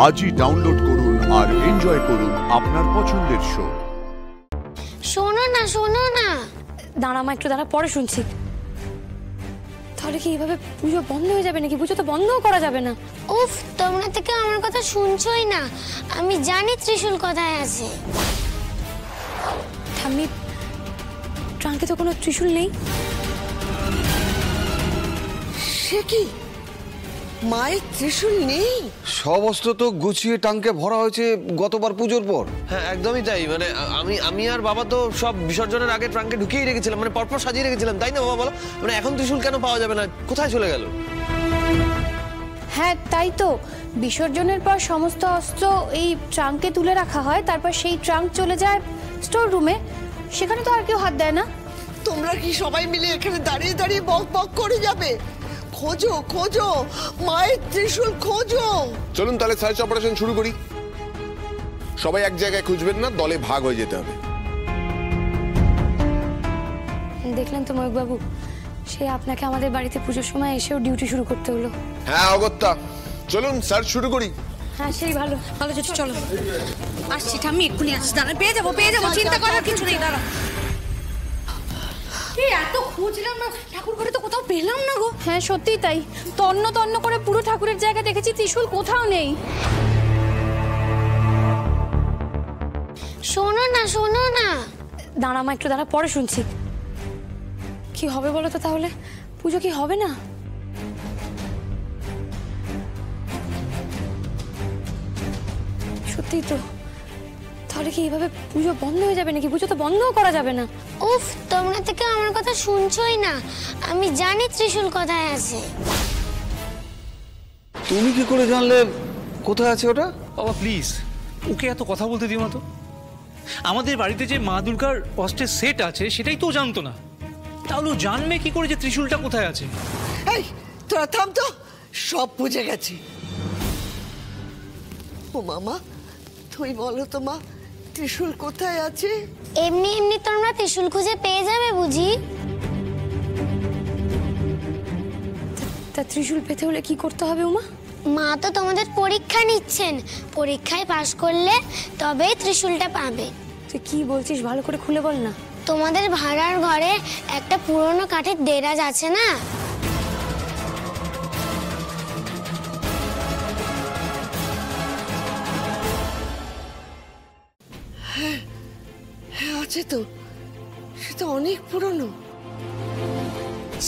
আজই ডাউনলোড করুন আর এনজয় করুন আপনার পছন্দের শো। শোনো না দাঁড়া মা, একটু দাঁড়া, পরে শুনছি। তাহলে কি এইভাবে পুজো বন্ধ হয়ে যাবে নাকি? পুজো তো বন্ধও করা যাবে না। উফ, তোমরা থেকে আমার কথা শুনছই না। আমি জানি ত্রিশূল কোথায় আছে। ঠাম্মি, ট্রাঙ্কে তো কোনো ত্রিশূল নেই। সে কি, মায়ের ত্রিশূল নেই? সব অস্ত্র তো গুছিয়ে টাঙ্কে ভরা হয়েছে গতবার পুজোর পর। হ্যাঁ একদমই তাই। মানে আমি আর বাবা তো সব বিসর্জনের আগে ট্রাঙ্কে ঢুকিয়ে রেখেছিলাম, মানে পরপর সাজিয়ে রেখেছিলাম, তাই না বাবা বলো? মানে এখন ত্রিশূল কেন পাওয়া যাবে না? কোথায় চলে গেল? হ্যাঁ তাই তো, বিসর্জনের পর সমস্ত অস্ত্র এই ট্রাঙ্কে তুলে রাখা হয়, তারপর সেই ট্রাঙ্ক চলে যায় স্টোর রুমে। সেখানে তো আর কেউ হাত দেয় না। তোমরা কি সবাই মিলে এখানে দাঁড়িয়ে দাঁড়িয়ে বক বক করে যাবে? খোঁজো খোঁজো, মায়ের ত্রিশূল খোঁজো। চলুন তাহলে সার্চ অপারেশন শুরু করি। সবাই এক জায়গায় খুঁজবেন না, দলে ভাগ হয়ে যেতে হবে। দেখলেন তো ময়ূক বাবু, সে আপনাকে আমাদের বাড়িতে পুজোর সময় এসেও ডিউটি শুরু করতে হলো। হ্যাঁ অগত্যা, চলুন সার্চ শুরু করি। হ্যাঁ সেই ভালো ভালো, চলো। আসছি ঠাম্মি, এক্ষুনি আসছি। দাঁড়া, পেয়ে যাবো, চিন্তা করার কিছু নেই। দাঁড়া, এত খুঁজলাম না, ঠাকুর ঘরে তো কোথাও পেলাম না গো। হ্যাঁ সত্যিই তাই, তন্ন তন্ন করে পুরো ঠাকুরের জায়গা দেখেছি, ত্রিশূল কোথাও নেই। শোনো না দাঁড়া মা, একটু দাঁড়া, পরে শুনছি। কি হবে বলো তো তাহলে? পুজো কি হবে না? সত্যি তো, তাহলে কি এইভাবে পুজো বন্ধ হয়ে যাবে নাকি? পুজো তো বন্ধও করা যাবে না। উফ, তোমরা থেকে আমার কথা শুনছই না। আমি জানি ত্রিশূল কোথায় আছে। তুমি কি করে জানলে কোথায় আছে ওটা? বাবা প্লিজ, ওকে এত কথা বলতে দিও না তো। আমাদের বাড়িতে যে মা দুর্গার অস্ত্রের সেট আছে সেটাই তো জানতো না, তাহলে ও জানবে কি করে যে ত্রিশূলটা কোথায় আছে? এই তোরা থাম তো, সব বুঝে গেছি। ও মামা, তুই বলো তো মা, ত্রিশূল কোথায় আছে? এমনি তোমরা ত্রিশূল খুঁজে পেয়ে যাবে বুঝি। তা ত্রিশূল পেতে হলে কি করতে হবে উমা? মা তো তোমাদের পরীক্ষা নিচ্ছেন, পরীক্ষায় পাশ করলে তবেই ত্রিশূলটা পাবে। তুই কি বলছিস, ভালো করে খুলে বল না। তোমাদের ভাড়ার ঘরে একটা পুরনো কাঠের দেরাজ আছে না? হ্যাঁ আছে তো, সেটা অনেক পুরনো।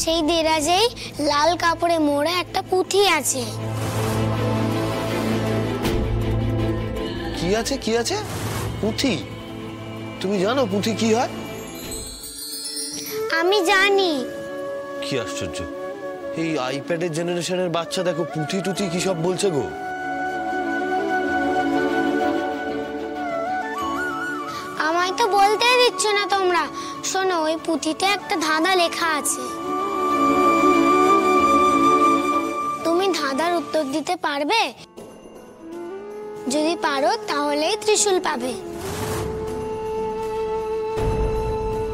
সেই দেরাজেই লাল কাপড়ে মোড়া একটা পুঁথি আছে। কি আছে? পুঁথি? তুমি জানো পুঁথি কি হয়? আমি জানি। কি আশ্চর্য, এই আইপ্যাডের জেনারেশনের বাচ্চা দেখো পুঁথি টুথি কি সব বলছে গো। আমায় তো বলতেই দিচ্ছ না তোমরা। শোনো, ওই পুঁথিতে একটা ধাঁধা লেখা আছে। তুমি ধাঁধার উত্তর দিতে পারবে? যদি পারো তাহলেই ত্রিশূল পাবে।